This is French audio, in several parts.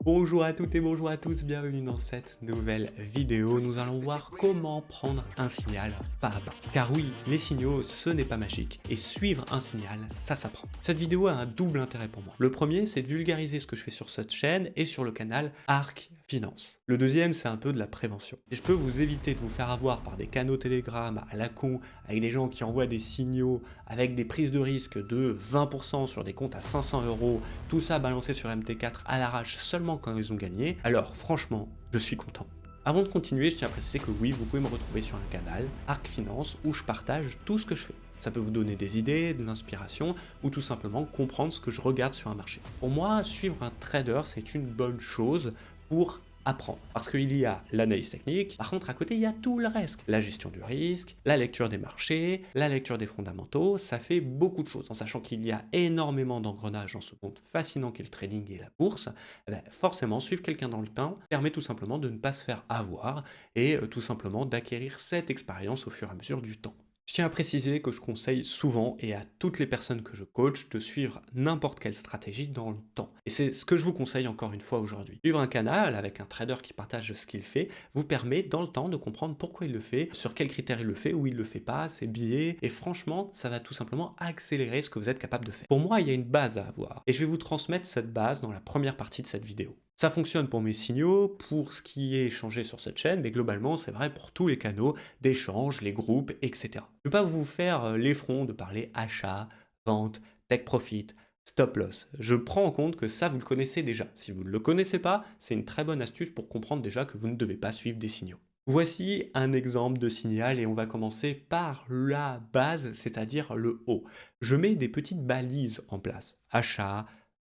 Bonjour à toutes et bonjour à tous, bienvenue dans cette nouvelle vidéo. Nous allons voir comment prendre un signal pas à pas. Car oui, les signaux, ce n'est pas magique et suivre un signal, ça s'apprend. Cette vidéo a un double intérêt pour moi. Le premier, c'est de vulgariser ce que je fais sur cette chaîne et sur le canal Arc Finance. Le deuxième, c'est un peu de la prévention. Et je peux vous éviter de vous faire avoir par des canaux Telegram à la con, avec des gens qui envoient des signaux, avec des prises de risque de 20% sur des comptes à 500 euros, tout ça balancé sur MT4 à l'arrache seulement quand ils ont gagné, alors franchement, je suis content. Avant de continuer, je tiens à préciser que oui, vous pouvez me retrouver sur un canal, Arc Finance, où je partage tout ce que je fais. Ça peut vous donner des idées, de l'inspiration, ou tout simplement comprendre ce que je regarde sur un marché. Pour moi, suivre un trader, c'est une bonne chose pour apprendre. Parce qu'il y a l'analyse technique, par contre à côté il y a tout le reste. La gestion du risque, la lecture des marchés, la lecture des fondamentaux, ça fait beaucoup de choses. En sachant qu'il y a énormément d'engrenages dans ce monde fascinant qu'est le trading et la bourse, eh ben, forcément suivre quelqu'un dans le temps permet tout simplement de ne pas se faire avoir et tout simplement d'acquérir cette expérience au fur et à mesure du temps. Je tiens à préciser que je conseille souvent et à toutes les personnes que je coach de suivre n'importe quelle stratégie dans le temps. Et c'est ce que je vous conseille encore une fois aujourd'hui. Suivre un canal avec un trader qui partage ce qu'il fait vous permet dans le temps de comprendre pourquoi il le fait, sur quels critères il le fait, où il le fait pas, ses biais. Et franchement, ça va tout simplement accélérer ce que vous êtes capable de faire. Pour moi, il y a une base à avoir. Et je vais vous transmettre cette base dans la première partie de cette vidéo. Ça fonctionne pour mes signaux, pour ce qui est échangé sur cette chaîne, mais globalement, c'est vrai pour tous les canaux d'échange, les groupes, etc. Je ne vais pas vous faire l'effront de parler achat, vente, take profit, stop loss. Je prends en compte que ça, vous le connaissez déjà. Si vous ne le connaissez pas, c'est une très bonne astuce pour comprendre déjà que vous ne devez pas suivre des signaux. Voici un exemple de signal et on va commencer par la base, c'est-à-dire le haut. Je mets des petites balises en place. Achat,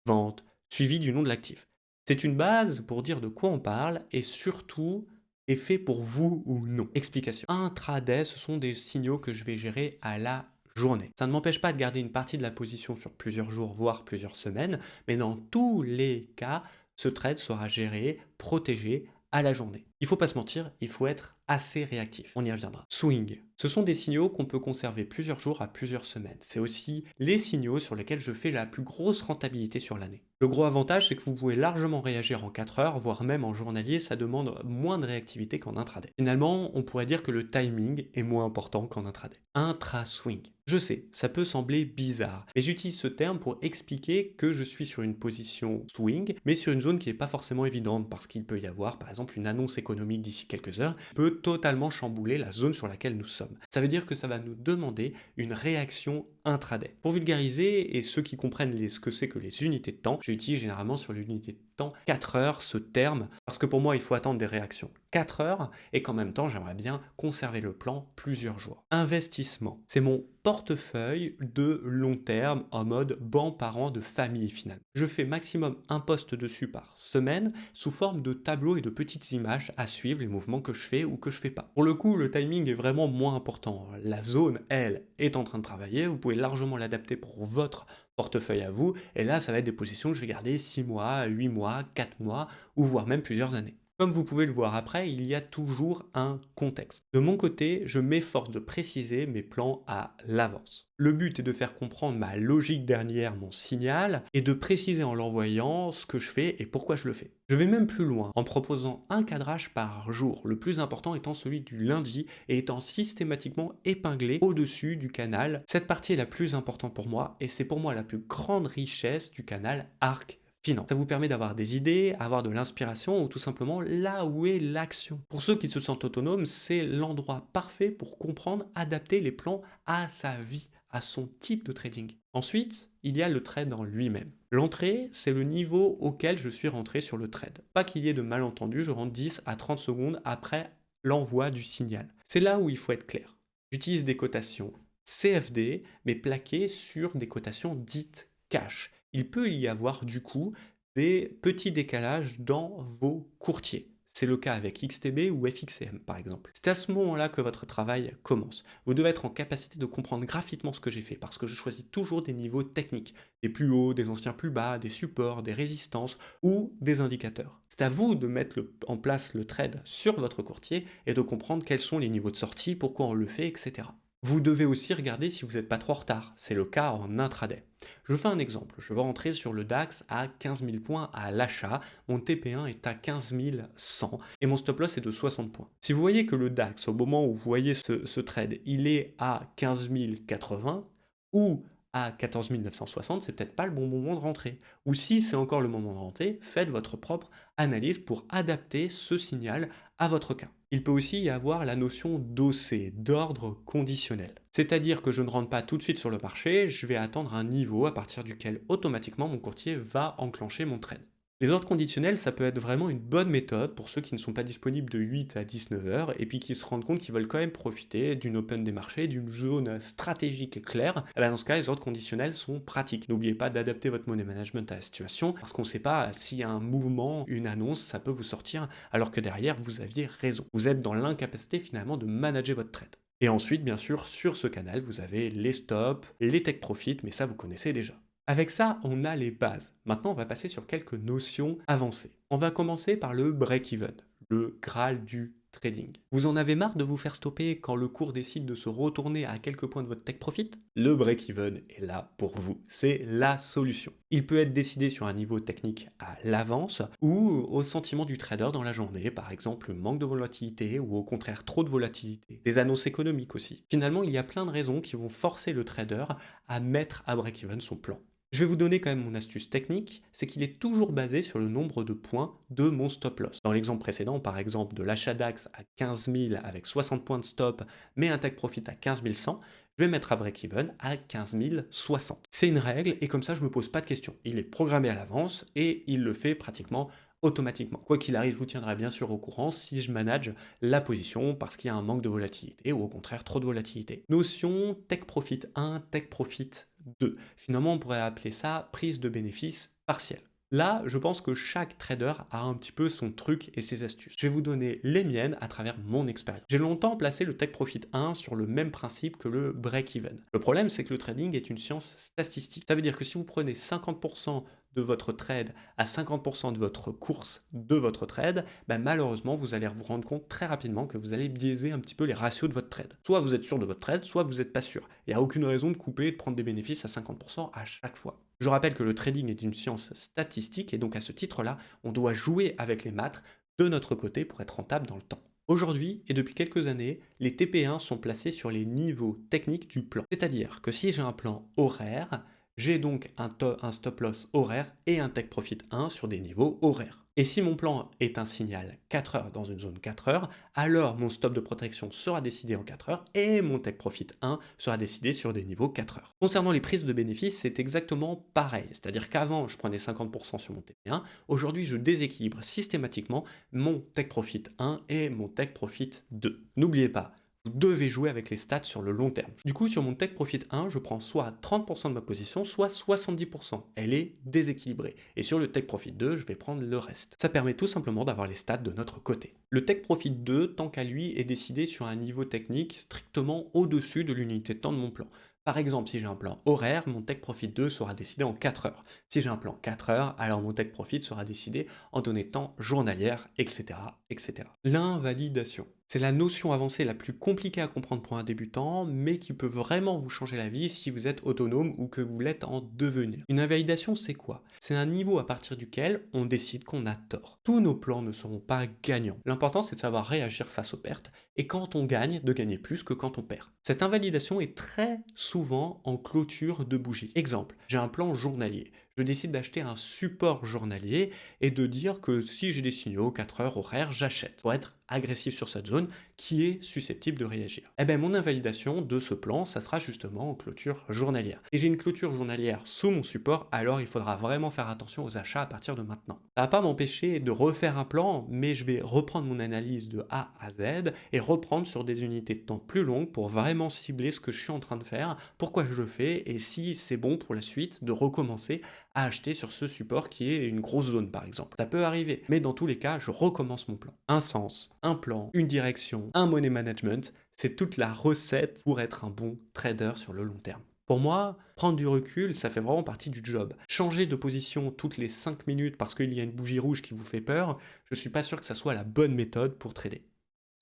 vente, suivi du nom de l'actif. C'est une base pour dire de quoi on parle et surtout est fait pour vous ou non. Explication. Intraday, ce sont des signaux que je vais gérer à la journée. Ça ne m'empêche pas de garder une partie de la position sur plusieurs jours, voire plusieurs semaines, mais dans tous les cas, ce trade sera géré, protégé à la journée. Il faut pas se mentir, il faut être assez réactif. On y reviendra. Swing. Ce sont des signaux qu'on peut conserver plusieurs jours à plusieurs semaines. C'est aussi les signaux sur lesquels je fais la plus grosse rentabilité sur l'année. Le gros avantage, c'est que vous pouvez largement réagir en 4 heures, voire même en journalier, ça demande moins de réactivité qu'en intraday. Finalement, on pourrait dire que le timing est moins important qu'en intraday. Intra-swing. Je sais, ça peut sembler bizarre, mais j'utilise ce terme pour expliquer que je suis sur une position swing, mais sur une zone qui n'est pas forcément évidente, parce qu'il peut y avoir, par exemple, une annonce économique d'ici quelques heures, qui peut totalement chambouler la zone sur laquelle nous sommes. Ça veut dire que ça va nous demander une réaction intraday. Pour vulgariser, et ceux qui comprennent ce que c'est que les unités de temps, j'utilise généralement sur l'unité de temps 4 heures ce terme, parce que pour moi il faut attendre des réactions 4 heures, et qu'en même temps j'aimerais bien conserver le plan plusieurs jours. Investissement, c'est mon portefeuille de long terme en mode banc parent de famille finalement. Je fais maximum un post dessus par semaine sous forme de tableaux et de petites images à suivre les mouvements que je fais ou que je fais pas. Pour le coup, le timing est vraiment moins important. La zone, elle, est en train de travailler, vous pouvez largement l'adapter pour votre portefeuille à vous, et là ça va être des positions que je vais garder 6 mois, 8 mois, 4 mois, ou voire même plusieurs années. Comme vous pouvez le voir après, il y a toujours un contexte. De mon côté, je m'efforce de préciser mes plans à l'avance. Le but est de faire comprendre ma logique derrière mon signal et de préciser en l'envoyant ce que je fais et pourquoi je le fais. Je vais même plus loin en proposant un cadrage par jour, le plus important étant celui du lundi et étant systématiquement épinglé au-dessus du canal. Cette partie est la plus importante pour moi et c'est pour moi la plus grande richesse du canal Arc Finance. Ça vous permet d'avoir des idées, avoir de l'inspiration ou tout simplement là où est l'action. Pour ceux qui se sentent autonomes, c'est l'endroit parfait pour comprendre, adapter les plans à sa vie, à son type de trading. Ensuite, il y a le trade en lui-même. L'entrée, c'est le niveau auquel je suis rentré sur le trade. Pas qu'il y ait de malentendu, je rentre 10 à 30 secondes après l'envoi du signal. C'est là où il faut être clair. J'utilise des cotations CFD, mais plaquées sur des cotations dites cash. Il peut y avoir du coup des petits décalages dans vos courtiers. C'est le cas avec XTB ou FXCM par exemple. C'est à ce moment-là que votre travail commence. Vous devez être en capacité de comprendre graphiquement ce que j'ai fait parce que je choisis toujours des niveaux techniques, des plus hauts, des anciens plus bas, des supports, des résistances ou des indicateurs. C'est à vous de mettre en place le trade sur votre courtier et de comprendre quels sont les niveaux de sortie, pourquoi on le fait, etc. Vous devez aussi regarder si vous n'êtes pas trop en retard. C'est le cas en intraday. Je fais un exemple. Je veux rentrer sur le DAX à 15 000 points à l'achat. Mon TP1 est à 15 100 et mon stop loss est de 60 points. Si vous voyez que le DAX, au moment où vous voyez ce trade, il est à 15 080 ou à 14 960, c'est peut-être pas le bon moment de rentrer. Ou si c'est encore le moment de rentrer, faites votre propre analyse pour adapter ce signal à votre cas. Il peut aussi y avoir la notion d'OC, d'ordre conditionnel. C'est-à-dire que je ne rentre pas tout de suite sur le marché, je vais attendre un niveau à partir duquel automatiquement mon courtier va enclencher mon trade. Les ordres conditionnels, ça peut être vraiment une bonne méthode pour ceux qui ne sont pas disponibles de 8 à 19 heures et puis qui se rendent compte qu'ils veulent quand même profiter d'une open des marchés, d'une zone stratégique claire. Et bien dans ce cas, les ordres conditionnels sont pratiques. N'oubliez pas d'adapter votre money management à la situation parce qu'on ne sait pas s'il y a un mouvement, une annonce, ça peut vous sortir alors que derrière, vous aviez raison. Vous êtes dans l'incapacité finalement de manager votre trade. Et ensuite, bien sûr, sur ce canal, vous avez les stops, les take profit, mais ça, vous connaissez déjà. Avec ça, on a les bases. Maintenant, on va passer sur quelques notions avancées. On va commencer par le break-even, le Graal du trading. Vous en avez marre de vous faire stopper quand le cours décide de se retourner à quelques points de votre take profit? Le break-even est là pour vous. C'est la solution. Il peut être décidé sur un niveau technique à l'avance ou au sentiment du trader dans la journée, par exemple le manque de volatilité ou au contraire trop de volatilité. Les annonces économiques aussi. Finalement, il y a plein de raisons qui vont forcer le trader à mettre à break-even son plan. Je vais vous donner quand même mon astuce technique, c'est qu'il est toujours basé sur le nombre de points de mon stop loss. Dans l'exemple précédent, par exemple de l'achat DAX à 15 000 avec 60 points de stop, mais un take profit à 15 100, je vais mettre à break-even à 15 060. C'est une règle et comme ça je ne me pose pas de questions. Il est programmé à l'avance et il le fait pratiquement automatiquement. Quoi qu'il arrive, je vous tiendrai bien sûr au courant si je manage la position parce qu'il y a un manque de volatilité ou au contraire trop de volatilité. Notion take profit 1, take profit 2. Finalement, on pourrait appeler ça prise de bénéfice partielle. Là, je pense que chaque trader a un petit peu son truc et ses astuces. Je vais vous donner les miennes à travers mon expérience. J'ai longtemps placé le take profit 1 sur le même principe que le break-even. Le problème, c'est que le trading est une science statistique. Ça veut dire que si vous prenez 50% de votre trade à 50% de votre course de votre trade, malheureusement, vous allez vous rendre compte très rapidement que vous allez biaiser un petit peu les ratios de votre trade. Soit vous êtes sûr de votre trade, soit vous n'êtes pas sûr. Il n'y a aucune raison de couper et de prendre des bénéfices à 50% à chaque fois. Je rappelle que le trading est une science statistique et donc à ce titre-là, on doit jouer avec les maths de notre côté pour être rentable dans le temps. Aujourd'hui et depuis quelques années, les TP1 sont placés sur les niveaux techniques du plan. C'est-à-dire que si j'ai un plan horaire, j'ai donc un stop loss horaire et un take profit 1 sur des niveaux horaires. Et si mon plan est un signal 4 heures dans une zone 4 heures, alors mon stop de protection sera décidé en 4 heures et mon take profit 1 sera décidé sur des niveaux 4 heures. Concernant les prises de bénéfices, c'est exactement pareil. C'est-à-dire qu'avant, je prenais 50% sur mon TP1. Aujourd'hui, je déséquilibre systématiquement mon take profit 1 et mon take profit 2. N'oubliez pas, vous devez jouer avec les stats sur le long terme. Du coup, sur mon take profit 1, je prends soit 30% de ma position, soit 70%. Elle est déséquilibrée. Et sur le take profit 2, je vais prendre le reste. Ça permet tout simplement d'avoir les stats de notre côté. Le take profit 2, tant qu'à lui, est décidé sur un niveau technique strictement au-dessus de l'unité de temps de mon plan. Par exemple, si j'ai un plan horaire, mon take profit 2 sera décidé en 4 heures. Si j'ai un plan 4 heures, alors mon take profit sera décidé en données de temps journalières, etc., etc. L'invalidation. C'est la notion avancée la plus compliquée à comprendre pour un débutant, mais qui peut vraiment vous changer la vie si vous êtes autonome ou que vous l'êtes en devenir. Une invalidation, c'est quoi? C'est un niveau à partir duquel on décide qu'on a tort. Tous nos plans ne seront pas gagnants. L'important, c'est de savoir réagir face aux pertes, et quand on gagne, de gagner plus que quand on perd. Cette invalidation est très souvent en clôture de bougie. Exemple, j'ai un plan journalier. Je décide d'acheter un support journalier et de dire que si j'ai des signaux 4 heures horaires, j'achète pour être agressif sur cette zone qui est susceptible de réagir. Eh bien, mon invalidation de ce plan, ça sera justement en clôture journalière. Et j'ai une clôture journalière sous mon support, alors il faudra vraiment faire attention aux achats à partir de maintenant. Ça va pas m'empêcher de refaire un plan, mais je vais reprendre mon analyse de A à Z et reprendre sur des unités de temps plus longues pour vraiment cibler ce que je suis en train de faire, pourquoi je le fais et si c'est bon pour la suite de recommencer à acheter sur ce support qui est une grosse zone par exemple. Ça peut arriver, mais dans tous les cas, je recommence mon plan. Un sens, un plan, une direction, un money management, c'est toute la recette pour être un bon trader sur le long terme. Pour moi, prendre du recul, ça fait vraiment partie du job. Changer de position toutes les 5 minutes parce qu'il y a une bougie rouge qui vous fait peur, je suis pas sûr que ça soit la bonne méthode pour trader.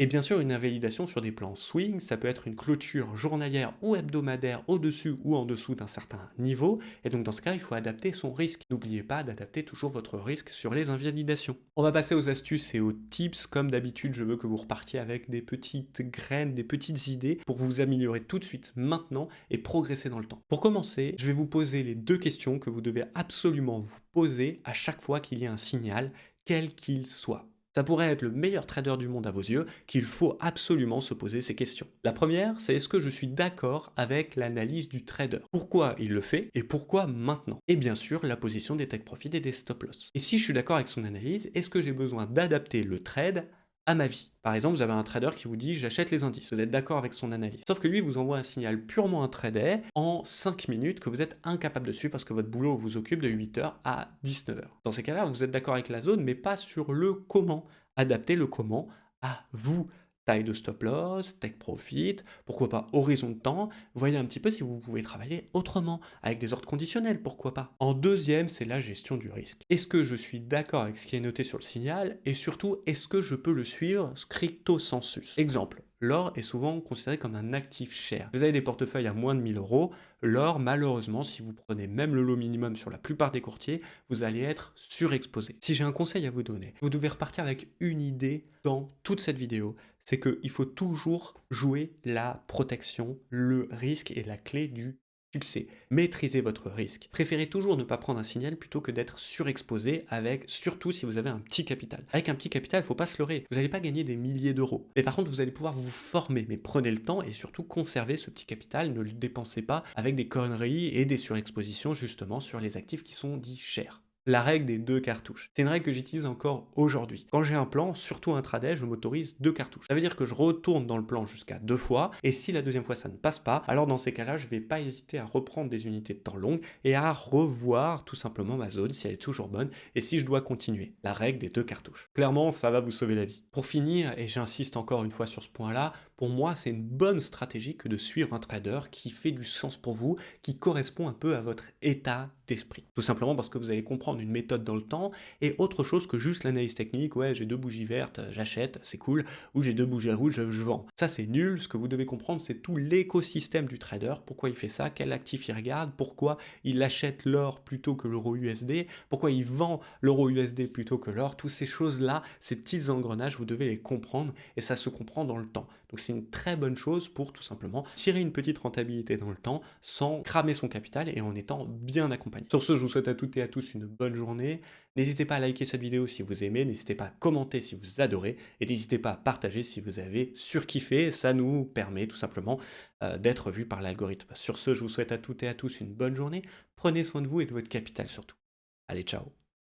Et bien sûr, une invalidation sur des plans swing, ça peut être une clôture journalière ou hebdomadaire au-dessus ou en dessous d'un certain niveau, et donc dans ce cas, il faut adapter son risque. N'oubliez pas d'adapter toujours votre risque sur les invalidations. On va passer aux astuces et aux tips. Comme d'habitude, je veux que vous repartiez avec des petites graines, des petites idées pour vous améliorer tout de suite, maintenant, et progresser dans le temps. Pour commencer, je vais vous poser les deux questions que vous devez absolument vous poser à chaque fois qu'il y a un signal, quel qu'il soit. Ça pourrait être le meilleur trader du monde à vos yeux, qu'il faut absolument se poser ces questions. La première, c'est est-ce que je suis d'accord avec l'analyse du trader? Pourquoi il le fait et pourquoi maintenant? Et bien sûr, la position des take profit et des stop loss. Et si je suis d'accord avec son analyse, est-ce que j'ai besoin d'adapter le trade à ma vie? Par exemple, vous avez un trader qui vous dit j'achète les indices, vous êtes d'accord avec son analyse. Sauf que lui vous envoie un signal purement intraday en 5 minutes que vous êtes incapable de suivre parce que votre boulot vous occupe de 8h à 19h. Dans ces cas-là, vous êtes d'accord avec la zone mais pas sur le comment. Adaptez le comment à vous. Taille de stop loss, take profit, pourquoi pas horizon de temps. Voyez un petit peu si vous pouvez travailler autrement, avec des ordres conditionnels, pourquoi pas. En deuxième, c'est la gestion du risque. Est-ce que je suis d'accord avec ce qui est noté sur le signal et surtout, est-ce que je peux le suivre stricto sensus? Exemple, l'or est souvent considéré comme un actif cher. Vous avez des portefeuilles à moins de 1000 euros, l'or, malheureusement, si vous prenez même le lot minimum sur la plupart des courtiers, vous allez être surexposé. Si j'ai un conseil à vous donner, vous devez repartir avec une idée dans toute cette vidéo, c'est qu'il faut toujours jouer la protection, le risque est la clé du succès. Maîtrisez votre risque. Préférez toujours ne pas prendre un signal plutôt que d'être surexposé avec, surtout si vous avez un petit capital. Avec un petit capital, il ne faut pas se leurrer. Vous n'allez pas gagner des milliers d'euros. Mais par contre, vous allez pouvoir vous former. Mais prenez le temps et surtout conservez ce petit capital. Ne le dépensez pas avec des conneries et des surexpositions justement sur les actifs qui sont dits chers. La règle des 2 cartouches. C'est une règle que j'utilise encore aujourd'hui. Quand j'ai un plan, surtout intraday, je m'autorise 2 cartouches. Ça veut dire que je retourne dans le plan jusqu'à 2 fois, et si la deuxième fois ça ne passe pas, alors dans ces cas-là, je ne vais pas hésiter à reprendre des unités de temps longues et à revoir tout simplement ma zone si elle est toujours bonne et si je dois continuer. La règle des 2 cartouches. Clairement, ça va vous sauver la vie. Pour finir, et j'insiste encore une fois sur ce point-là, pour moi, c'est une bonne stratégie que de suivre un trader qui fait du sens pour vous, qui correspond un peu à votre état d'esprit. Tout simplement parce que vous allez comprendre une méthode dans le temps et autre chose que juste l'analyse technique. Ouais, j'ai 2 bougies vertes, j'achète, c'est cool, ou j'ai 2 bougies rouges, je vends. Ça, c'est nul. Ce que vous devez comprendre, c'est tout l'écosystème du trader. Pourquoi il fait ça, quel actif il regarde, pourquoi il achète l'or plutôt que l'euro USD, pourquoi il vend l'euro USD plutôt que l'or. Toutes ces choses-là, ces petits engrenages, vous devez les comprendre et ça se comprend dans le temps. Donc c'est une très bonne chose pour tout simplement tirer une petite rentabilité dans le temps sans cramer son capital et en étant bien accompagné. Sur ce, je vous souhaite à toutes et à tous une bonne journée. N'hésitez pas à liker cette vidéo si vous aimez, n'hésitez pas à commenter si vous adorez et n'hésitez pas à partager si vous avez surkiffé. Ça nous permet tout simplement d'être vu par l'algorithme. Sur ce, je vous souhaite à toutes et à tous une bonne journée. Prenez soin de vous et de votre capital surtout. Allez, ciao!